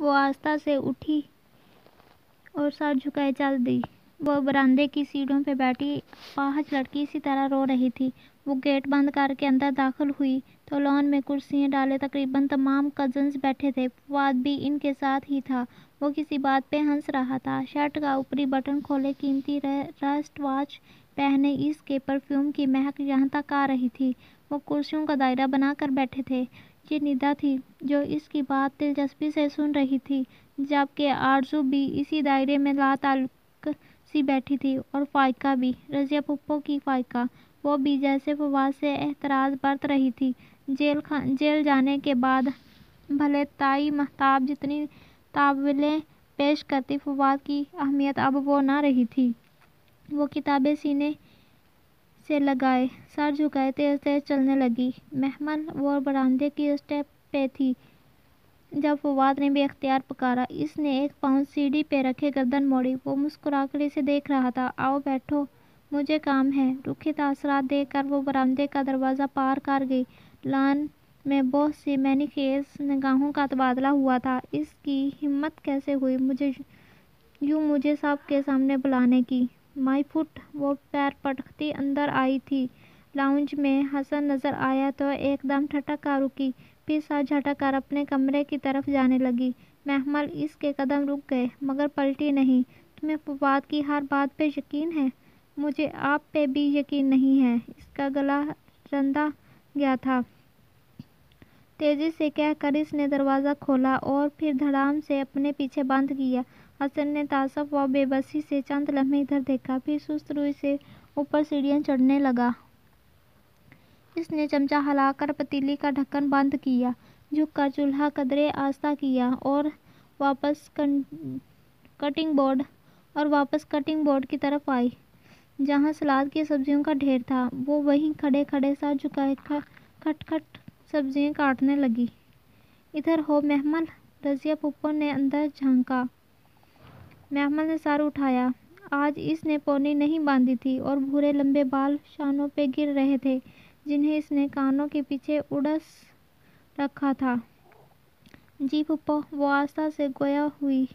وہ آہستہ سے اٹھی اور سر جھکائے چل دی۔ وہ برآمدے کی سیڑھیوں پہ بیٹھی اپاہج لڑکی اسی طرح رو رہی تھی۔ وہ گیٹ بند کر کے اندر داخل ہوئی تو لان میں کرسیاں ڈالے تقریباً تمام کزنز بیٹھے تھے۔ فواد بھی ان کے ساتھ ہی تھا۔ وہ کسی بات پہ ہنس رہا تھا، شرٹ کا اوپری بٹن کھولے، قیمتی رسٹ واچ پہنے، اس کے پرفیوم کی مہک یہاں تک آ رہی تھی۔ وہ کرسیوں کا دائرہ بنا کر بیٹھے تھے۔ یہ ندا تھی جو اس کی بات دلچسپی سے سن رہی تھی، جبکہ آرزو بھی اسی دائرے میں لا تعلق سی بیٹھی تھی، اور فائقہ بھی، رضیہ پھپھو کی فائقہ، وہ بھی جیسے فواد سے احتراز برت رہی تھی۔ جیل جانے کے بعد بھلے تائی مہتاب جتنی تاویلیں پیش کرتی، فواد کی اہمیت اب وہ نہ رہی تھی۔ وہ کتابیں سینے سے لگائے، سر جھکائے تیز تیز چلنے لگی۔ محمل وہ برآمدے کی اسٹیپ پہ تھی جب فواد نے بے اختیار پکارا۔ اس نے ایک پاؤں سیڑھی پہ رکھے گردن موڑی۔ وہ مسکرا کر اسے دیکھ رہا تھا۔ آؤ بیٹھو، مجھے کام ہے۔ رکھے تاثرات دیکھ کر وہ برآمدے کا دروازہ پار کر گئی۔ لان میں بہت سی مینیکیز نگاہوں کا تبادلہ ہوا تھا۔ اس کی ہمت کیسے ہوئی مجھے سب کے سامنے بلانے کی؟ مائی فٹ! وہ پیر پٹکتی اندر آئی تھی۔ لاؤنج میں حسن نظر آیا تو ایک دم ٹھٹک کر رکی، پھر سر جھٹک کر اپنے کمرے کی طرف جانے لگی۔ محمل اس کے قدم رک گئے، مگر پلٹی نہیں۔ تمہیں فواد کی ہر بات پہ یقین ہے؟ مجھے آپ پہ بھی یقین نہیں ہے۔ اس کا گلا رندا گیا تھا۔ تیزی سے کہہ کر اس نے دروازہ کھولا اور پھر دھڑام سے اپنے پیچھے بند کیا۔ حسن نے تعصب و بے بسی سے چند لمحے ادھر دیکھا، پھر سست روی سے اوپر سیڑھیاں چڑھنے لگا۔ اس نے چمچہ ہلا کر پتیلی کا ڈھکن بند کیا، جھک کر چولہا قدرے آہستہ کیا اور واپس کٹنگ بورڈ کی طرف آئی، جہاں سلاد کی سبزیوں کا ڈھیر تھا۔ وہ وہیں کھڑے کھڑے سر جھکائے کھٹ کھٹ سبزیاں کاٹنے لگی۔ ادھر ہو محمل! رضیہ پھپھو نے اندر جھانکا۔ محمل نے سر اٹھایا۔ آج اس نے پونی نہیں باندھی تھی اور بھورے لمبے بال شانوں پہ گر رہے تھے، جنہیں اس نے کانوں کے پیچھے اڑس رکھا تھا۔ جی پھپھو، وہ آہستہ سے گویا ہوئی۔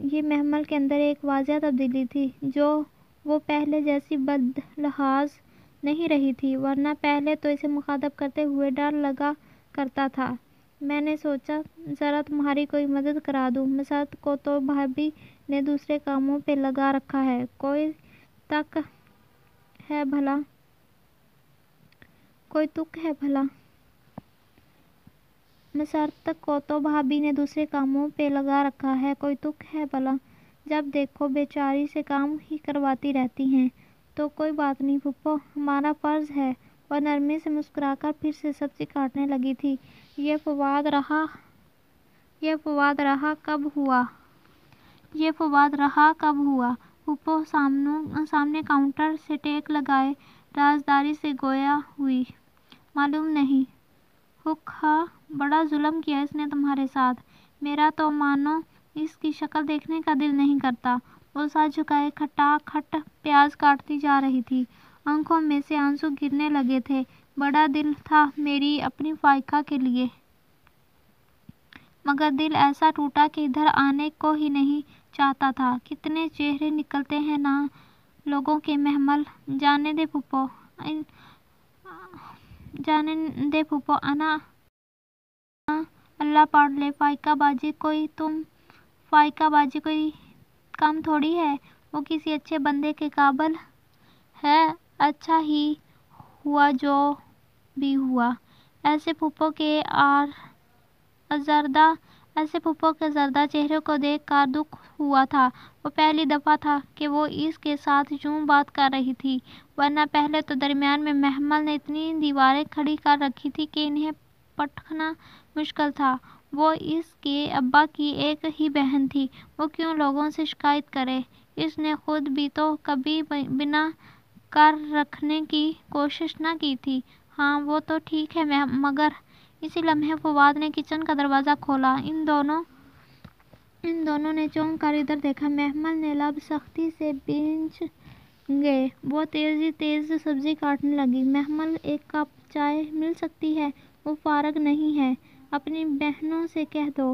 یہ محمل کے اندر ایک واضح تبدیلی تھی، جو وہ پہلے جیسی بدلحاظ نہیں رہی تھی، ورنہ پہلے تو اسے مخاطب کرتے ہوئے ڈر لگا کرتا تھا۔ میں نے سوچا ذرا تمہاری کوئی مدد کرا دوں۔ مسرت کو تو بھابھی نے دوسرے کاموں پہ لگا رکھا ہے۔ کوئی تک ہے بھلا؟ مسرت کو تو بھابھی نے دوسرے کاموں پہ لگا رکھا ہے، کوئی تک ہے بھلا؟ جب دیکھو بیچاری سے کام ہی کرواتی رہتی ہیں۔ تو کوئی بات نہیں پھپھو، ہمارا فرض ہے۔ وہ نرمی سے مسکرا کر پھر سے سبزی کاٹنے لگی تھی۔ یہ فواد رہا کب ہوا؟ پھپھو سامنے کاؤنٹر سے ٹیک لگائے رازداری سے گویا ہوئی۔ معلوم نہیں۔ ہاں، بڑا ظلم کیا اس نے تمہارے ساتھ۔ میرا تو مانو اس کی شکل دیکھنے کا دل نہیں کرتا۔ وہ سر جھکائے کھٹا کھٹ پیاز کاٹتی جا رہی تھی۔ آنکھوں میں سے آنسو گرنے لگے تھے۔ بڑا دل تھا میری اپنی فائقہ کے لیے، مگر دل ایسا ٹوٹا کہ ادھر آنے کو ہی نہیں چاہتا تھا۔ کتنے چہرے نکلتے ہیں نا لوگوں کے محمل! جانے دے پھپھو، انا اللہ پاڑ لے۔ فائقہ باجی کوئی کم تھوڑی ہے، وہ کسی اچھے بندے کے قابل ہے۔ اچھا ہی ہوا جو بھی ہوا۔ ایسے پھپھو کے زردہ چہرے کو دیکھ کر دکھ ہوا تھا۔ وہ پہلی دفعہ تھا کہ وہ اس کے ساتھ یوں بات کر رہی تھی، ورنہ پہلے تو درمیان میں محمل نے اتنی دیواریں کھڑی کر رکھی تھیں کہ انہیں پٹکنا مشکل تھا۔ وہ اس کے ابا کی ایک ہی بہن تھی، وہ کیوں لوگوں سے شکایت کرے؟ اس نے خود بھی تو کبھی بنا کر رکھنے کی کوشش نہ کی تھی۔ ہاں وہ تو ٹھیک ہے، مگر اسی لمحے فواد نے کچن کا دروازہ کھولا۔ ان دونوں نے چونک کر ادھر دیکھا۔ محمل نے لب سختی سے بھینچ گئے۔ وہ تیز سبزی کاٹنے لگی۔ محمل، ایک کپ چائے مل سکتی ہے؟ وہ فارغ نہیں ہے۔ اپنی بہنوں سے کہہ دو،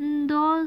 2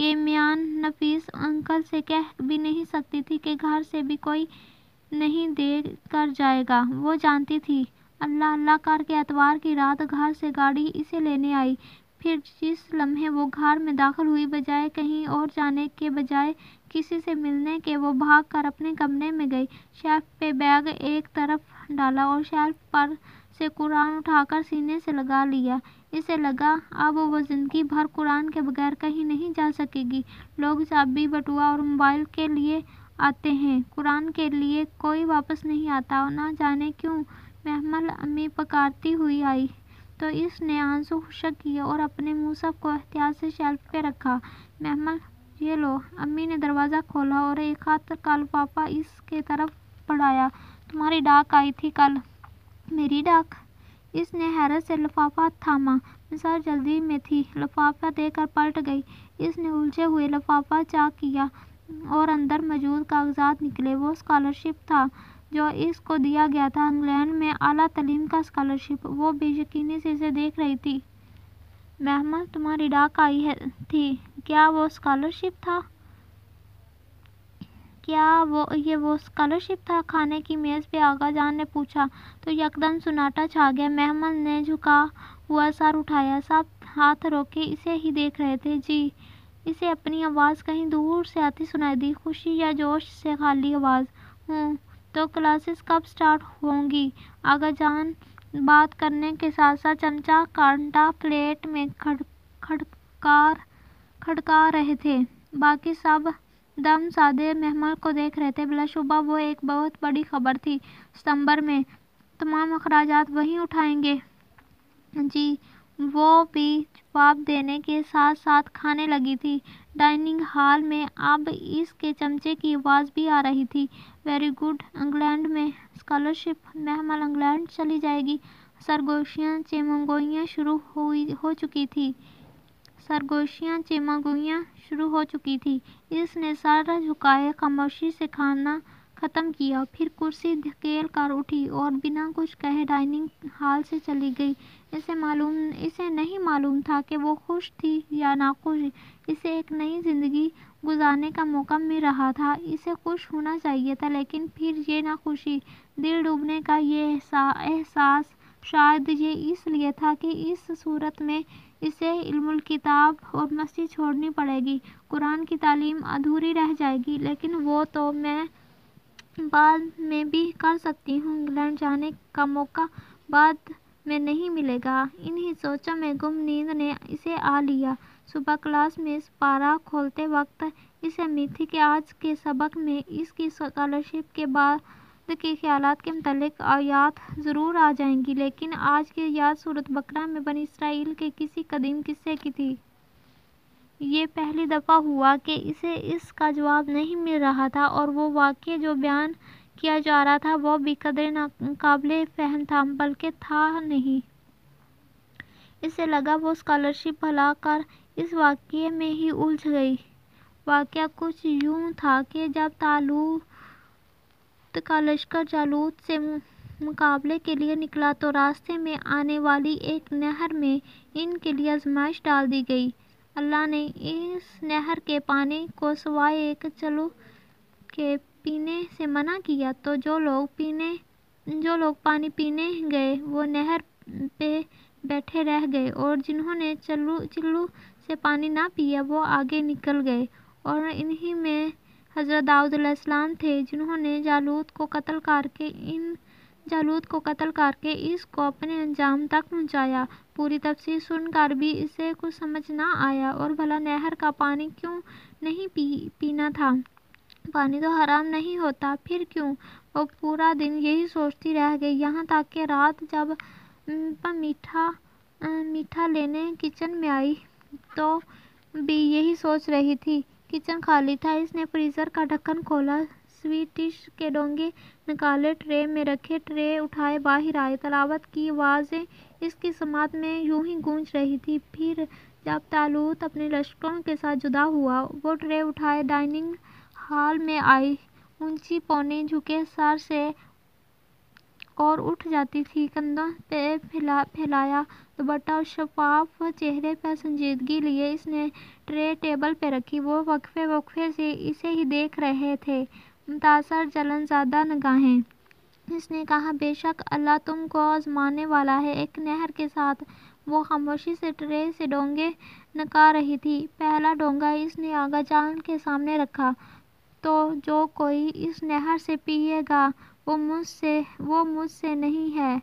کہ میاں نفیس انکل سے کہہ بھی نہیں سکتی تھی کہ گھر سے بھی کوئی نہیں دے کر جائے گا۔ وہ جانتی تھی اللہ اللہ کر کے اتوار کی رات گھر سے گاڑی اسے لینے آئی۔ پھر جس لمحے وہ گھر میں داخل ہوئی، بجائے کہیں اور جانے کے، بجائے کسی سے ملنے کے، وہ بھاگ کر اپنے کمرے میں گئی، شیلف پہ بیگ ایک طرف ڈالا اور شیلف پر سے قرآن اٹھا کر سینے سے لگا لیا۔ اسے لگا اب وہ زندگی بھر قرآن کے بغیر کہیں نہیں جا سکے گی۔ لوگ چابی، بٹوا اور موبائل کے لیے آتے ہیں، قرآن کے لیے کوئی واپس نہیں آتا۔ نہ جانے کیوں محمل امی پکارتی ہوئی آئی تو اس نے آنسو خشک کیے اور اپنے مصحف کو احتیاط سے شیلف پہ رکھا۔ محمل یہ لو۔ امی نے دروازہ کھولا اور ایک خط کا لفافہ اس کے طرف بڑھایا۔ تمہاری ڈاک آئی تھی کل۔ میری ڈاک؟ اس نے حیرت سے لفافہ تھاما۔ مسز جلدی میں تھی، لفافہ دے کر پلٹ گئی۔ اس نے الجھے ہوئے لفافہ چاک کیا اور اندر موجود کاغذات نکلے۔ وہ اسکالرشپ تھا جو اس کو دیا گیا تھا، انگلینڈ میں اعلیٰ تعلیم کا اسکالرشپ۔ وہ بے یقینی سے اسے دیکھ رہی تھی۔ محمل تمہاری ڈاک آئی تھی، کیا وہ اسکالرشپ تھا؟ کیا یہ وہ اسکالرشپ تھا؟ کھانے کی میز پہ آغا جان نے پوچھا تو یکدم سناٹا چھا گیا۔ محمل نے جھکا ہوا سر اٹھایا۔ سب ہاتھ روکے اسے ہی دیکھ رہے تھے۔ جی۔ اسے اپنی آواز کہیں دور سے آتی سنائی دی، خوشی یا جوش سے خالی آواز۔ ہوں۔ تو کلاسز کب سٹارٹ ہوں گی؟ آغا جان بات کرنے کے ساتھ ساتھ چمچہ کانٹا پلیٹ میں کھڑکا رہے تھے۔ باقی سب دم سادے محمل کو دیکھ رہے تھے۔ بلا شبہ وہ ایک بہت بڑی خبر تھی۔ ستمبر میں تمام اخراجات وہی اٹھائیں گے؟ جی۔ وہ بھی جواب دینے کے ساتھ ساتھ کھانے لگی تھی۔ ڈائننگ ہال میں اب اس کے چمچے کی آواز بھی آ رہی تھی۔ Very good. انگلینڈ میں اسکالرشپ؟ محمل انگلینڈ چلی جائے گی؟ سرگوشیاں چیماگوئیاں شروع ہو چکی تھی۔ اس نے سر جھکائے خاموشی سے کھانا ختم کیا، پھر کرسی دھکیل کر اٹھی اور بنا کچھ کہے ڈائننگ ہال سے چلی گئی۔ اسے نہیں معلوم تھا کہ وہ خوش تھی یا ناخوش۔ اسے ایک نئی زندگی گزارنے کا موقع مل رہا تھا۔ اسے خوش ہونا چاہیے تھا، لیکن پھر یہ ناخوشی، دل ڈوبنے کا یہ احساس، شاید یہ اس لیے تھا کہ اس صورت میں اسے علم الکتاب اور مسجد چھوڑنی پڑے گی، قرآن کی تعلیم ادھوری رہ جائے گی۔ لیکن وہ تو میں بعد میں بھی کر سکتی ہوں۔ انگلینڈ جانے کا موقع بعد میں نہیں ملے گا۔ انہی سوچوں میں گم نیند نے اسے آ لیا۔ صبح کلاس میں سپارہ کھولتے وقت اسے امید تھی کہ آج کے سبق میں اس کی اسکالرشپ کے بعد کے خیالات کے متعلق آیات ضرور آ جائیں گی، لیکن آج کی آیات سورۃ بقرہ میں بنی اسرائیل کے کسی قدیم قصے کی تھی۔ یہ پہلی دفعہ ہوا کہ اسے اس کا جواب نہیں مل رہا تھا، اور وہ واقعہ جو بیان کیا جا رہا تھا وہ بھی قدرے ناقابل فہم تھا، بلکہ تھا نہیں۔ اسے لگا وہ اسکالرشپ بھلا کر اس واقعے میں ہی الجھ گئی۔ واقعہ کچھ یوں تھا کہ جب طالوت کا لشکر جالوت سے مقابلے کے لیے نکلا تو راستے میں آنے والی ایک نہر میں ان کے لیے آزمائش ڈال دی گئی۔ اللہ نے اس نہر کے پانی کو سوائے ایک چلو کے پینے سے منع کیا، تو جو لوگ پانی پینے گئے وہ نہر پہ بیٹھے رہ گئے، اور جنہوں نے چلو سے پانی نہ پیا وہ آگے نکل گئے، اور انہی میں حضرت داؤد علیہ السلام تھے، جنہوں نے جالوت کو قتل کر کے اس کو اپنے انجام تک پہنچایا۔ پوری تفصیل سن کر بھی اسے کچھ سمجھ نہ آیا۔ اور بھلا نہر کا پانی کیوں نہیں پینا تھا؟ پانی تو حرام نہیں ہوتا، پھر کیوں؟ وہ پورا دن یہی سوچتی رہ گئی، یہاں تک کہ رات جب میٹھا لینے کچن میں آئی تو بھی یہی سوچ رہی تھی۔ کچن خالی تھا۔ اس نے فریزر کا ڈھکن کھولا، سویٹ ڈش کے ڈونگے نکالے، ٹرے میں رکھے، ٹرے اٹھائے باہر آئے۔ تلاوت کی آوازیں اس کی سماعت میں یوں ہی گونج رہی تھیں۔ پھر جب طالوت اپنے لشکروں کے ساتھ جدا ہوا، وہ ٹرے اٹھائے ڈائننگ ہال میں آئی، اونچی پونی جھکے سر سے اور اٹھ جاتی تھی۔ کندھوں پہ پھیلایا دوپٹہ اور شفاف چہرے پر سنجیدگی لیے اس نے ٹرے ٹیبل پہ رکھی۔ وہ وقفے سے اسے ہی دیکھ رہے تھے، متاثر جلن زدہ نگاہیں۔ اس نے کہا، بے شک اللہ تم کو آزمانے والا ہے۔ ایک نہر کے ساتھ وہ خاموشی سے ٹرے سے ڈونگے نکال رہی تھی۔ پہلا ڈونگا اس نے آغا جان کے سامنے رکھا، تو جو کوئی اس نہر سے پیے گا وہ مجھ سے نہیں ہے۔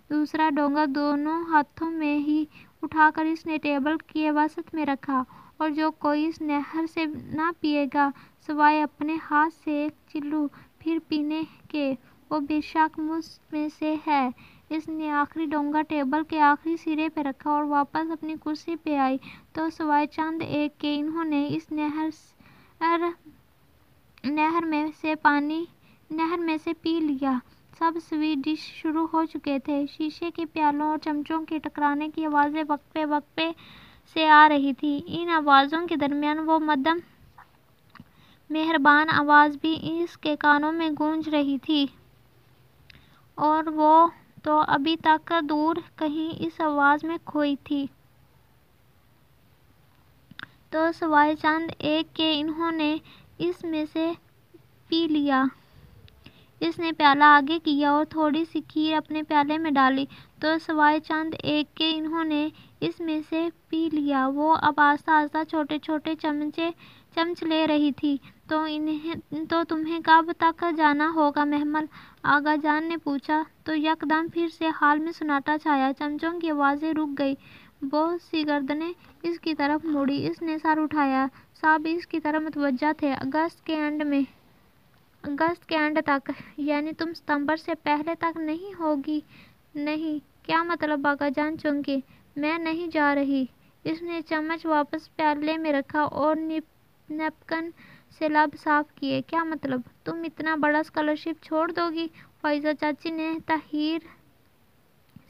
دوسرا ڈونگا دونوں ہاتھوں میں ہی اٹھا کر اس نے ٹیبل کے وسط میں رکھا، اور جو کوئی اس نہر سے نہ پیے گا سوائے اپنے ہاتھ سے ایک چلو پھر پینے کے، وہ بے شک مجھ میں سے ہے۔ اس نے آخری ڈونگا ٹیبل کے آخری سرے پہ رکھا اور واپس اپنی کرسی پہ آئی، تو سوائے چند ایک کے انہوں نے اس نہر میں سے پی لیا۔ سب سویٹ ڈش شروع ہو چکے تھے۔ شیشے کے پیالوں اور چمچوں کے ٹکرانے کی آوازیں وقفے سے آ رہی تھیں۔ ان آوازوں کے درمیان وہ مدھم مہربان آواز بھی اس کے کانوں میں گونج رہی تھی، اور وہ تو ابھی تک دور کہیں اس آواز میں کھوئی تھی۔ تو سوائے چند ایک کے انہوں نے اس میں سے پی لیا۔ اس نے پیالہ آگے کیا اور تھوڑی سی کھیر اپنے پیالے میں ڈالی، تو سوائے چند ایک کے انہوں نے اس میں سے پی لیا۔ وہ اب آہستہ آہستہ چھوٹے چھوٹے چمچ لے رہی تھی۔ تو تمہیں کب تک جانا ہوگا محمل؟ آغا جان نے پوچھا، تو یکدم پھر سے حال میں سناٹا چھایا۔ چمچوں کی آوازیں رک گئیں، بہت سی گردنیں اس کی طرف مڑی۔ اس نے سر اٹھایا، سب اس کی طرف متوجہ تھے۔ اگست کے اینڈ تک، یعنی تم ستمبر سے پہلے تک نہیں ہوگی؟ نہیں۔ کیا مطلب آغا جان چونکے؟ میں نہیں جا رہی۔ اس نے چمچ واپس پیالے میں رکھا اور نیپکن سے لب صاف کیے۔ کیا مطلب؟ تم اتنا بڑا اسکالرشپ چھوڑ دو گی؟ فائزہ چاچی نے تحیر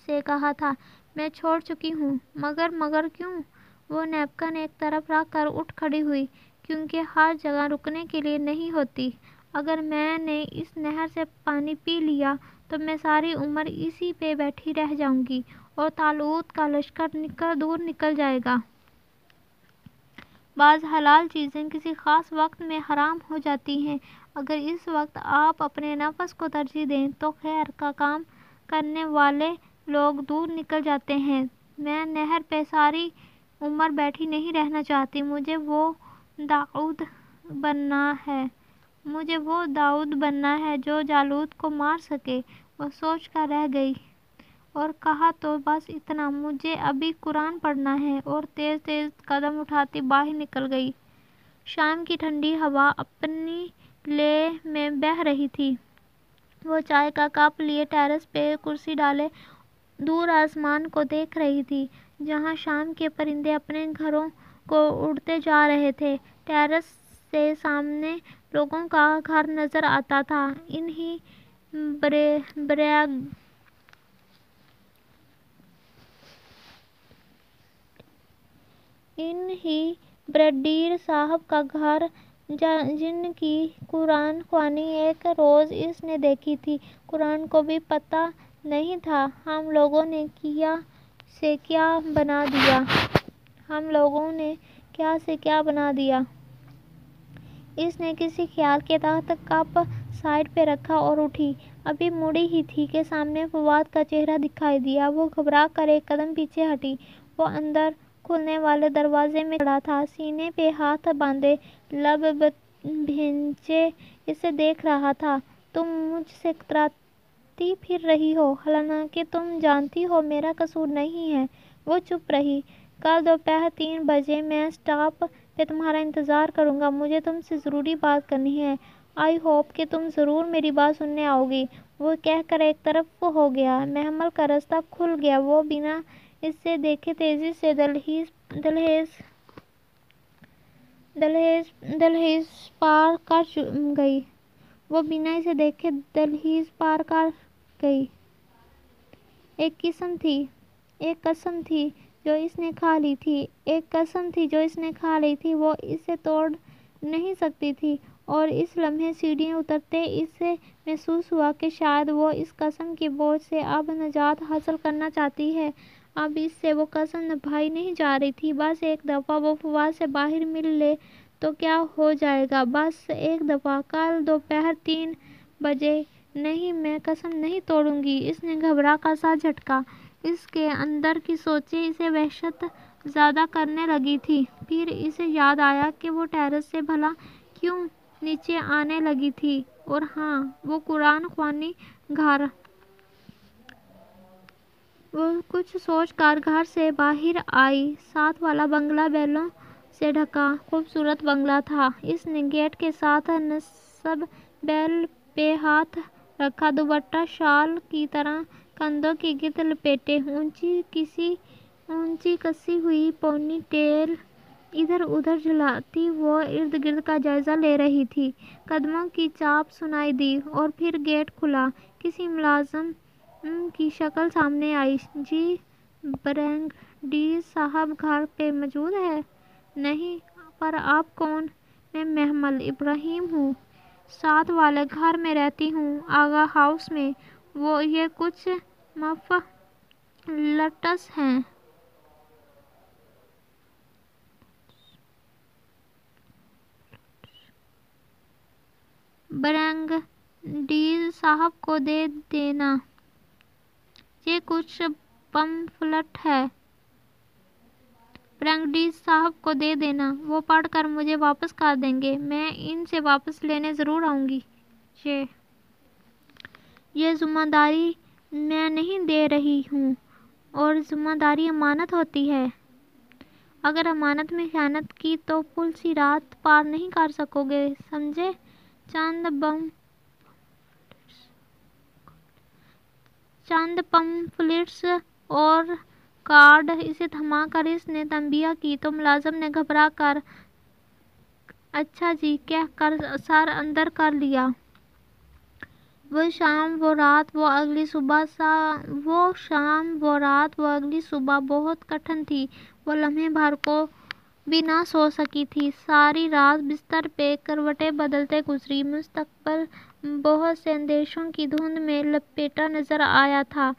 سے کہا تھا۔ میں چھوڑ چکی ہوں۔ مگر کیوں؟ وہ نیپکن ایک طرف رکھ کر اٹھ کھڑی ہوئی۔ کیونکہ ہر جگہ رکنے کے لیے نہیں ہوتی۔ اگر میں نے اس نہر سے پانی پی لیا تو میں ساری عمر اسی پہ بیٹھی رہ جاؤں گی، اور طالوت کا لشکر دور نکل جائے گا۔ بعض حلال چیزیں کسی خاص وقت میں حرام ہو جاتی ہیں۔ اگر اس وقت آپ اپنے نفس کو ترجیح دیں تو خیر کا کام کرنے والے لوگ دور نکل جاتے ہیں۔ میں نہر پہ ساری عمر بیٹھی نہیں رہنا چاہتی۔ مجھے وہ داؤد بننا ہے جو جالوت کو مار سکے۔ وہ سوچ کر رہ گئی اور کہا، تو بس اتنا؟ مجھے ابھی قرآن پڑھنا ہے۔ اور تیز تیز قدم اٹھاتی باہر نکل گئی۔ شام کی ٹھنڈی ہوا اپنی لے میں بہہ رہی تھی۔ وہ چائے کا کپ لیے ٹیرس پہ کرسی ڈالے دور آسمان کو دیکھ رہی تھی، جہاں شام کے پرندے اپنے گھروں کو اڑتے جا رہے تھے۔ ٹیرس سے سامنے لوگوں کا گھر نظر آتا تھا۔ انہی بریگیڈیئر صاحب کا گھر، جن کی قرآن خوانی ایک روز اس نے دیکھی تھی۔ قرآن کو بھی پتہ نہیں تھا ہم لوگوں نے کیا سے کیا بنا دیا۔ اس نے کسی خیال کے تحت کپ سائیڈ پہ رکھا اور اٹھی۔ ابھی مڑی ہی تھی کہ سامنے فواد کا چہرہ دکھائی دیا۔ وہ گھبرا کر ایک قدم پیچھے ہٹی۔ وہ اندر کھلنے والے دروازے میں کھڑا تھا، سینے پہ ہاتھ باندھے، لب بھینچے اسے دیکھ رہا تھا۔ تم مجھ سے کتراتی پھر رہی ہو، حالانکہ تم جانتی ہو میرا قصور نہیں ہے۔ وہ چپ رہی۔ کل دوپہر 3 بجے میں اسٹاپ پہ تمہارا انتظار کروں گا۔ مجھے تم سے ضروری بات کرنی ہے۔ آئی ہوپ کہ تم ضرور میری بات سننے آؤ گی۔ وہ کہہ کر ایک طرف ہو گیا۔ محمل کا راستہ کھل گیا۔ وہ بنا اسے دیکھے تیزی سے دہلیز پار کر گئی۔ ایک قسم تھی جو اس نے کھا لی تھی، وہ اسے توڑ نہیں سکتی تھی، اور اس لمحے سیڑھیاں اترتے اسے محسوس ہوا کہ شاید وہ اس قسم کی بوجھ سے اب نجات حاصل کرنا چاہتی ہے۔ اب اس سے وہ قسم نبھائی نہیں جا رہی تھی۔ بس ایک دفعہ وہ فواد سے باہر مل لے تو کیا ہو جائے گا، بس ایک دفعہ، کل دوپہر 3 بجے۔ نہیں، میں قسم نہیں توڑوں گی۔ اس نے گھبرا کر سر جھٹکا۔ اس کے اندر کی سوچیں اسے وحشت زدہ کرنے لگی تھیں۔ پھر اسے یاد آیا کہ وہ ٹیرس سے بھلا کیوں نیچے آنے لگی تھی، اور ہاں، وہ قرآن خوانی گھر۔ وہ کچھ سوچ کر گھر سے باہر آئی۔ ساتھ والا بنگلہ بیلوں سے ڈھکا خوبصورت بنگلہ تھا۔ اس نے گیٹ کے ساتھ نصب بیل پہ ہاتھ رکھا، دوپٹہ شال کی طرح کندھوں کے گرد لپیٹے، اونچی کسی ہوئی پونی ٹیل ادھر ادھر جھلاتی وہ ارد گرد کا جائزہ لے رہی تھی۔ قدموں کی چاپ سنائی دی اور پھر گیٹ کھلا۔ کسی ملازم کی شکل سامنے آئی۔ جی، برگیڈیئر صاحب گھر پہ موجود ہیں؟ نہیں، پر آپ کون؟ میں محمل ابراہیم ہوں، ساتھ والے گھر میں رہتی ہوں، آغا ہاؤس میں۔ وہ یہ کچھ مفلٹس ہیں۔ برگیڈیئر صاحب کو دے دینا۔ یہ کچھ پمفلٹ ہے، برگیڈیئر صاحب کو دے دینا، وہ پڑھ کر مجھے واپس کر دیں گے، میں ان سے واپس لینے ضرور آؤں گی۔ یہ ذمہ داری میں نہیں دے رہی ہوں، اور ذمہ داری امانت ہوتی ہے۔ اگر امانت میں خیانت کی تو پولیسی رات پار نہیں کر سکو گے، سمجھے؟ چند پمفلٹس اور کارڈ اسے تھما کر اس نے تنبیہ کی تو ملازم نے گھبرا کر اچھا جی کہہ کر سر اندر کر لیا۔ وہ شام وہ رات وہ اگلی صبح بہت کٹھن تھی۔ وہ لمحے بھر کو بھی نہ سو سکی تھی۔ ساری رات بستر پہ کروٹیں بدلتے گزری۔ مستقبل بہت سے اندیشوں کی دھند میں لپیٹا نظر آیا تھا۔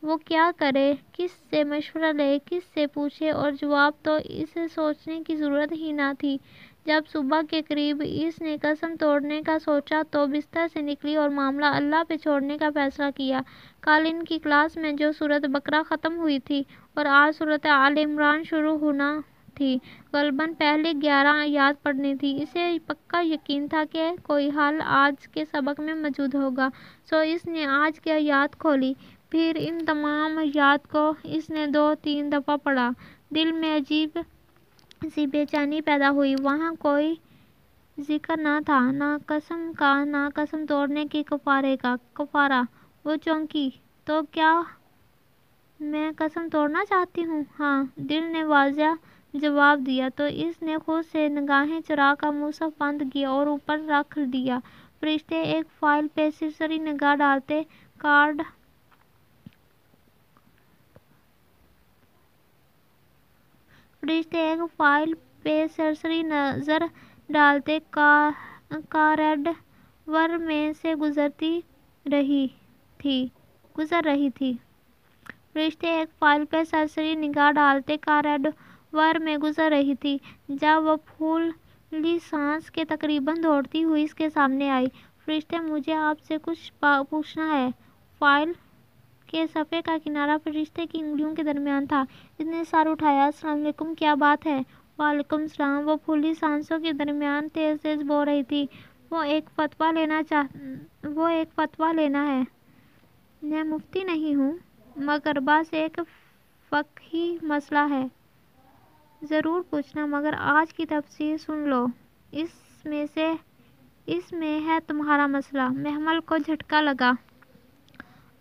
وہ کیا کرے، کس سے مشورہ لے، کس سے پوچھے، اور جواب تو اسے سوچنے کی ضرورت ہی نہ تھی۔ جب صبح کے قریب اس نے قسم توڑنے کا سوچا تو بستر سے نکلی اور معاملہ اللہ پہ چھوڑنے کا فیصلہ کیا۔ کل ان کی کلاس میں جو سورۃ بقرہ ختم ہوئی تھی اور آج سورۃ آل عمران شروع ہونا تھی، غالباً پہلی 11 آیات پڑھنی تھی۔ اسے پکا یقین تھا کہ کوئی حل آج کے سبق میں موجود ہوگا، سو اس نے آج کی آیات کھولی۔ پھر ان تمام آیات کو اس نے 2-3 دفعہ پڑھا۔ دل میں عجیب سی بے چینی پیدا ہوئی۔ وہاں کوئی ذکر نہ تھا، نہ قسم کا، نہ قسم توڑنے کے کفارے کا۔ کفارہ! وہ چونکی۔ تو کیا میں قسم توڑنا چاہتی ہوں؟ ہاں، دل نے واضح جواب دیا۔ تو اس نے خود سے نگاہیں چرا کر مصحف بند کیا اور اوپر رکھ دیا۔ فرشتے ایک فائل پہ سرسری نگاہ ڈالتے کاریڈور میں سے گزر رہی تھی۔ فرشتے ایک فائل پہ سرسری نگاہ ڈالتے کاریڈور میں گزر رہی تھی جب وہ پھولی سانس کے تقریباً دوڑتی ہوئی اس کے سامنے آئی۔ فرشتے، مجھے آپ سے کچھ پوچھنا ہے۔ فائل کے صفحے کا کنارہ فرشتے کی انگلیوں کے درمیان تھا۔ اس نے سر اٹھایا۔ السلام علیکم، کیا بات ہے؟ وعلیکم السلام۔ وہ پھولی سانسوں کے درمیان تیز تیز بول رہی تھی۔ وہ ایک فتویٰ لینا ہے۔ میں مفتی نہیں ہوں، مگر بس ایک فقہی مسئلہ ہے۔ ضرور پوچھنا، مگر آج کی تفسیر سن لو، اس میں ہے تمہارا مسئلہ۔ محمل کو جھٹکا لگا۔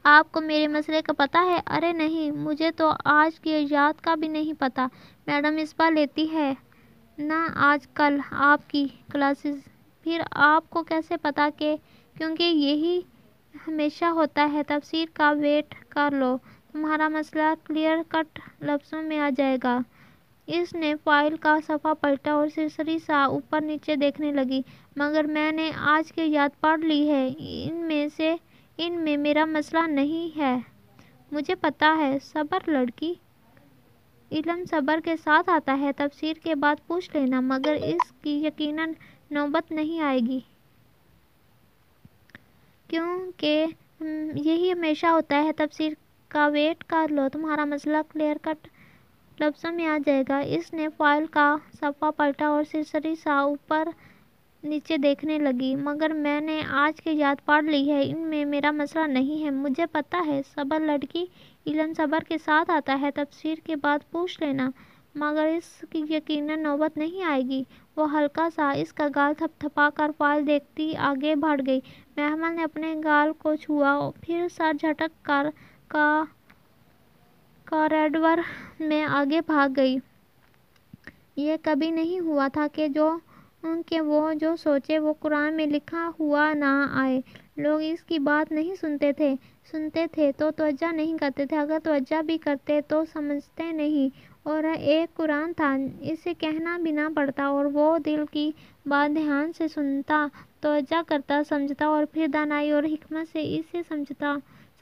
آپ کو میرے مسئلے کا پتہ ہے؟ ارے نہیں، مجھے تو آج کی آیات کا بھی نہیں پتہ۔ میڈم مصباح لیتی ہے نا آج کل آپ کی کلاسز؟ پھر آپ کو کیسے پتہ؟ کیونکہ یہی ہمیشہ ہوتا ہے۔ تفسیر کا ویٹ کر لو، تمہارا مسئلہ کلیئر کٹ لفظوں میں آ جائے گا۔ اس نے فائل کا صفحہ پلٹا اور سرسری سا اوپر نیچے دیکھنے لگی۔ مگر میں نے آج کی یاد پڑھ لی ہے، ان میں میرا مسئلہ نہیں ہے۔ مجھے پتا ہے۔ صبر لڑکی، علم صبر کے ساتھ آتا ہے۔ تفسیر کے بعد پوچھ لینا، مگر اس کی یقیناً نوبت نہیں آئے گی، کیونکہ یہی ہمیشہ ہوتا ہے۔ تفسیر کا ویٹ کر لو، تمہارا مسئلہ کلیئر کٹ لفظوں میں آ جائے گا۔ اس نے فائل کا صفحہ پلٹا اور سرسری سا اوپر نیچے دیکھنے لگی۔ مگر میں نے آج کی یاد پڑھ لی ہے، ان میں میرا مسئلہ نہیں ہے۔ مجھے پتا ہے۔ صبر لڑکی، علم صبر کے ساتھ آتا ہے۔ تفسیر کے بعد پوچھ لینا، مگر اس کی یقیناً نوبت نہیں آئے گی۔ وہ ہلکا سا اس کا گال تھپ تھپا کر فائل دیکھتی آگے بڑھ گئی۔ محمل نے اپنے گال کو چھوا، پھر سر جھٹک کر کاریڈور میں آگے بھاگ گئی۔ یہ کبھی نہیں ہوا تھا کہ وہ جو سوچے وہ قرآن میں لکھا ہوا نہ آئے۔ لوگ اس کی بات نہیں سنتے تھے تو توجہ نہیں کرتے تھے، اگر توجہ بھی کرتے تو سمجھتے نہیں۔ اور ایک قرآن تھا، اسے کہنا بھی نہ پڑتا، اور وہ دل کی بات دھیان سے سنتا، توجہ کرتا، سمجھتا، اور پھر دانائی اور حکمت سے اسے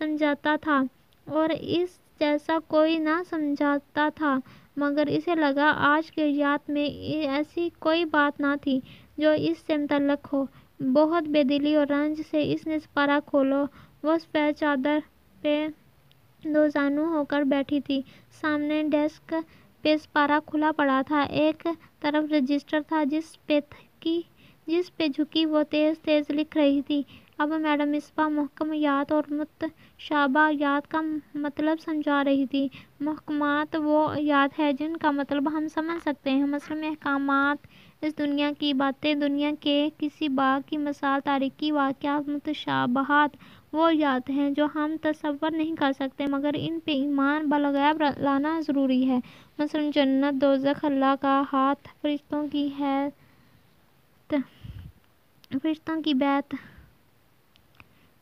سمجھاتا تھا، اور اس جیسا کوئی نہ سمجھاتا تھا۔ مگر اسے لگا آج کی یاد میں ایسی کوئی بات نہ تھی جو اس سے متعلق ہو۔ بہت بے دلی اور رنج سے اس نے سپارہ کھولا۔ وہ سفید چادر پہ دو زانو ہو کر بیٹھی تھی۔ سامنے ڈیسک پہ سپارہ کھلا پڑا تھا، ایک طرف رجسٹر تھا جس پہ جھکی وہ تیز تیز لکھ رہی تھی۔ اب میڈم مصباح محکمات اور متشابہات کا مطلب سمجھا رہی تھی۔ محکمات وہ آیات ہیں جن کا مطلب ہم سمجھ سکتے ہیں، مثلاً احکامات، اس دنیا کی باتیں، دنیا کے کسی باغ کی مثال، تاریخی واقعات۔ متشابہات وہ آیات ہیں جو ہم تصور نہیں کر سکتے، مگر ان پہ ایمان بالغیب لانا ضروری ہے، مثلاً جنت، دوزخ، اللہ کا ہاتھ، فرشتوں کی بیعت۔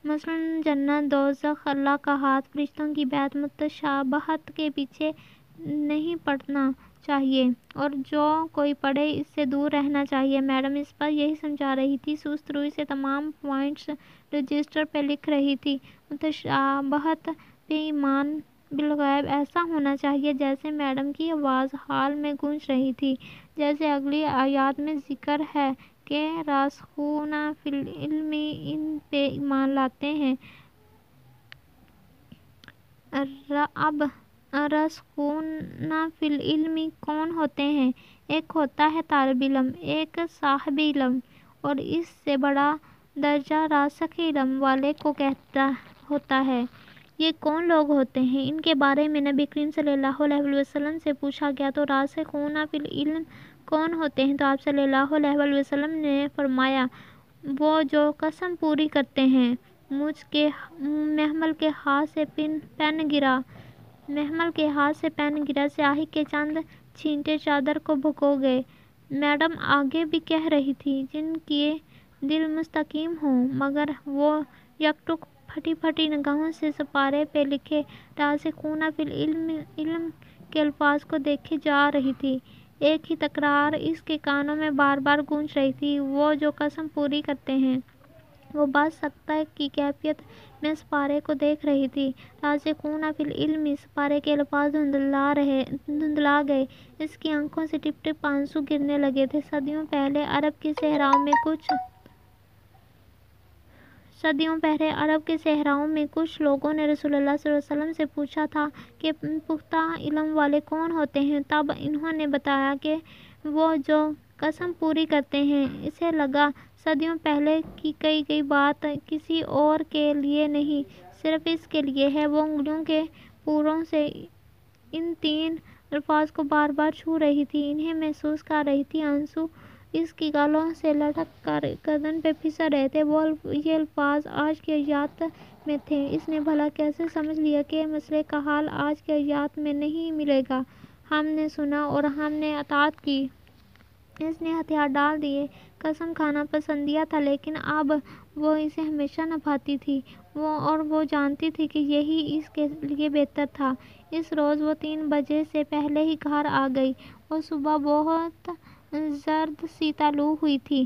مثلاً جنت، دوزخ، اللہ کا ہاتھ، فرشتوں کی بیعت۔ متشابہات کے پیچھے نہیں پڑنا چاہیے، اور جو کوئی پڑھے اس سے دور رہنا چاہیے۔ میڈم مصباح یہی سمجھا رہی تھی، سست روی سے تمام پوائنٹس رجسٹر پہ لکھ رہی تھی۔ متشابہات پہ ایمان بالغیب ایسا ہونا چاہیے جیسے میڈم کی آواز ہال میں گونج رہی تھی، جیسے اگلی آیات میں ذکر ہے کہ راسخون فی العلم ان پہ ایمان لاتے ہیں۔ اب راسخون فی العلم کون ہوتے ہیں؟ ایک ہوتا ہے طالب علم، ایک صاحب علم، اور اس سے بڑا درجہ راسخ علم والے کو ہوتا ہے۔ یہ کون لوگ ہوتے ہیں؟ ان کے بارے میں نبی کریم صلی اللہ علیہ وسلم سے پوچھا گیا تو راسخون فی العلم کون ہوتے ہیں؟ تو آپ صلی اللہ علیہ وسلم نے فرمایا، وہ جو قسم پوری کرتے ہیں۔ محمل کے ہاتھ سے پین گرا، سیاہی کے چند چھینٹے چادر کو بھگو گئے۔ میڈم آگے بھی کہہ رہی تھی، جن کے دل مستقیم ہوں، مگر وہ یک ٹک پھٹی پھٹی نگاہوں سے سپارے پہ لکھے راسخون فی العلم کے الفاظ کو دیکھے جا رہی تھی۔ ایک ہی تکرار اس کے کانوں میں بار بار گونج رہی تھی، وہ جو قسم پوری کرتے ہیں۔ وہ بعض سکتہ کی کیفیت میں سپارے کو دیکھ رہی تھی۔ راسخون فی العلم، سپارے کے الفاظ دھندلا گئے، اس کی آنکھوں سے ٹپ ٹپ آنسو گرنے لگے تھے۔ صدیوں پہلے عرب کے صحراؤں میں کچھ لوگوں نے رسول اللہ صلی اللہ علیہ وسلم سے پوچھا تھا کہ پختہ علم والے کون ہوتے ہیں؟ تب انہوں نے بتایا کہ وہ جو قسم پوری کرتے ہیں۔ اسے لگا صدیوں پہلے کی کہی گئی بات کسی اور کے لیے نہیں، صرف اس کے لیے ہے۔ وہ انگلیوں کے پوروں سے ان تین الفاظ کو بار بار چھو رہی تھی، انہیں محسوس کر رہی تھی۔ آنسو اس کی گالوں سے لٹک کر گردن پہ پھسل رہے تھے۔ یہ الفاظ آج کی آیات میں تھے۔ اس نے بھلا کیسے سمجھ لیا کہ مسئلے کا حل آج کی آیات میں نہیں ملے گا؟ ہم نے سنا اور ہم نے اطاعت کی۔ اس نے ہتھیار ڈال دیے۔ قسم کھانا پسندیدہ تھا، لیکن اب وہ اسے ہمیشہ نبھاتی تھی، اور وہ جانتی تھی کہ یہی اس کے لیے بہتر تھا۔ اس روز وہ 3 بجے سے پہلے ہی گھر آ گئی اور صبح بہت زرد سی طلوع ہوئی تھی۔